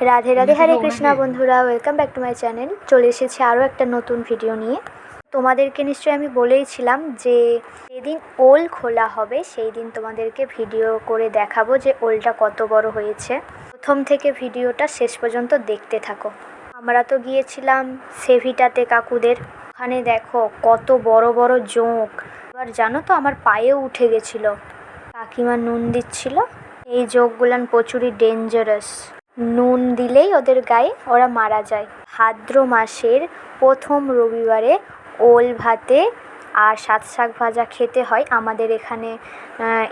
রাধে রাধে, হরে কৃষ্ণা বন্ধুরা, welcome back to my channel. চলে এসেছি আরও একটা নতুন ভিডিও নিয়ে। তোমাদেরকে নিশ্চয়ই আমি বলেইছিলাম যে যেদিন ওল খোলা হবে সেই দিন তোমাদেরকে ভিডিও করে দেখাবো যে ওলটা কত বড় হয়েছে। প্রথম থেকে ভিডিওটা শেষ পর্যন্ত দেখতে থাকো। আমরা তো গিয়েছিলাম সেভিটাতে কাকুদের, ওখানে দেখো কত বড় বড় জোঁক। এবার জানো তো আমার পায়েও উঠে গেছিলো। কাকিমা নুন দিচ্ছিল। এই জোঁকগুলান প্রচুরই ডেঞ্জারাস, নুন দিলেই ওদের গায়ে ওরা মারা যায়। ভাদ্র মাসের প্রথম রবিবারে ওল ভাতে আর সাত শাক ভাজা খেতে হয় আমাদের এখানে।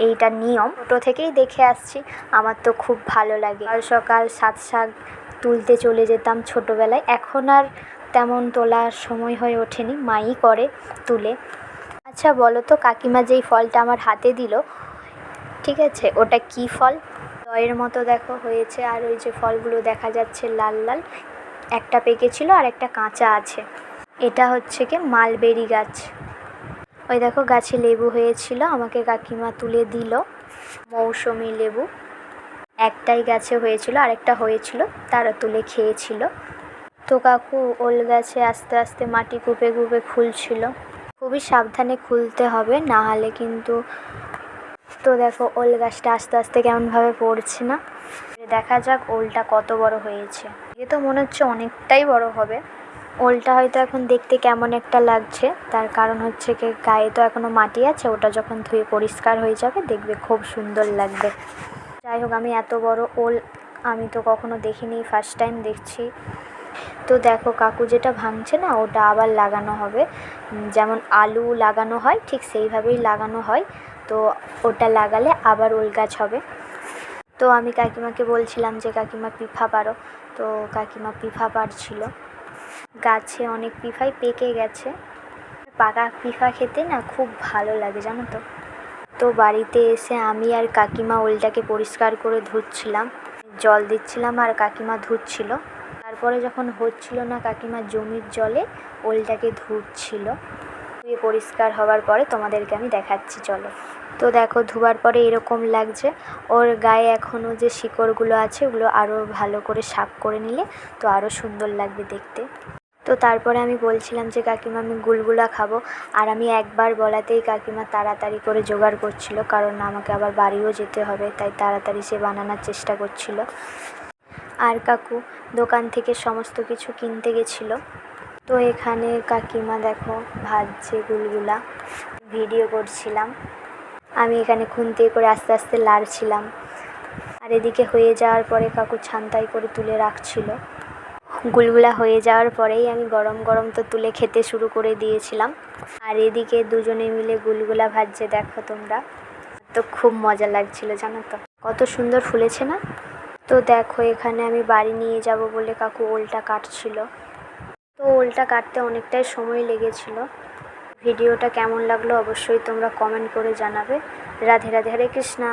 এইটা নিয়ম, ছোটো থেকেই দেখে আসছি, আমার তো খুব ভালো লাগে। সকাল সকাল সাত শাক তুলতে চলে যেতাম ছোটোবেলায়, এখন আর তেমন তোলার সময় হয়ে ওঠেনি, মাই করে তুলে। আচ্ছা বলো তো, কাকিমা যেই ফলটা আমার হাতে দিল, ঠিক আছে, ওটা কি ফল? দয়ের মতো দেখো হয়েছে, আর ওই যে ফলগুলো দেখা যাচ্ছে লাল লাল, একটা পেকেছিল আর একটা কাঁচা আছে। এটা হচ্ছে কি মালবেরি গাছ। ওই দেখো গাছে লেবু হয়েছিল, আমাকে কাকিমা তুলে দিল। মৌসুমি লেবু একটাই গাছে হয়েছিল, আরেকটা হয়েছিল তারা তুলে খেয়েছিল। তো কাকু ওল গাছে আস্তে আস্তে মাটি গুপে গুপে খুলছিল। খুবই সাবধানে খুলতে হবে, না হলে কিন্তু। তো দেখো ওল গাছটা আস্তে আস্তে কেমনভাবে পড়ছে না। দেখা যাক ওলটা কত বড় হয়েছে। এ তো মনে হচ্ছে অনেকটাই বড় হবে। ওলটা হয়তো এখন দেখতে কেমন একটা লাগছে, তার কারণ হচ্ছে কি গায়ে তো এখনও মাটি আছে, ওটা যখন ধুয়ে পরিষ্কার হয়ে যাবে দেখবে খুব সুন্দর লাগবে। যাই হোক, আমি এত বড় ওল আমি তো কখনো দেখিনি, ফার্স্ট টাইম দেখছি। তো দেখো কাকু যেটা ভাঙছে না, ওটা আবার লাগানো হবে। যেমন আলু লাগানো হয় ঠিক সেইভাবেই লাগানো হয়। তো ওটা লাগালে আবার ওল গাছ হবে। তো আমি কাকিমাকে বলছিলাম যে কাকিমা পিফা পারো, তো কাকিমা পিফা পারছিল। গাছে অনেক পিফাই পেকে গেছে। পাকা পিফা খেতে না খুব ভালো লাগে, জানো তো। তো বাড়িতে এসে আমি আর কাকিমা ওলটাকে পরিষ্কার করে ধুচ্ছিলাম, জল দিচ্ছিলাম আর কাকিমা ধুচ্ছিল। তারপরে যখন হচ্ছিল না, কাকিমা জমির জলে ওলটাকে ধুচ্ছিল। ধুয়ে পরিষ্কার হওয়ার পরে তোমাদেরকে আমি দেখাচ্ছি, চলো। তো দেখো ধোবার পরে এরকম লাগছে। ওর গায়ে এখনও যে শিকড়গুলো আছে ওগুলো আরও ভালো করে সাফ করে নিলে তো আরও সুন্দর লাগবে দেখতে। তো তারপরে আমি বলছিলাম যে কাকিমা আমি গুলগুলা খাবো, আর আমি একবার বলাতেই কাকিমা তাড়াতাড়ি করে জোগাড় করছিল, কারণ আমাকে আবার বাড়িও যেতে হবে, তাই তাড়াতাড়ি সে বানানোর চেষ্টা করছিল। আর কাকু দোকান থেকে সমস্ত কিছু কিনতে গেছিলো। তো এখানে কাকিমা দেখো ভাজছে গুলগুলা, ভিডিও করছিলাম। আমি এখানে খুন্তি করে আস্তে আস্তে লাড়ছিলাম, আর এদিকে হয়ে যাওয়ার পরে কাকু ছান্তাই করে তুলে রাখছিল। গুলগুলা হয়ে যাওয়ার পরেই আমি গরম গরম তো তুলে খেতে শুরু করে দিয়েছিলাম। আর এদিকে দুজনে মিলে গুলগুলা ভাজছে, দেখো তোমরা। তো খুব মজা লাগছিল, জানো তো, কত সুন্দর ফুলেছে না। তো দেখো এখানে আমি বাড়ি নিয়ে যাব বলে কাকু ওলটা কাটছিল। তো ওলটা কাটতে অনেকটাই সময় লেগেছিল। ভিডিওটা কেমন লাগলো অবশ্যই তোমরা কমেন্ট করে জানাবে। রাধে রাধে, হরে কৃষ্ণা।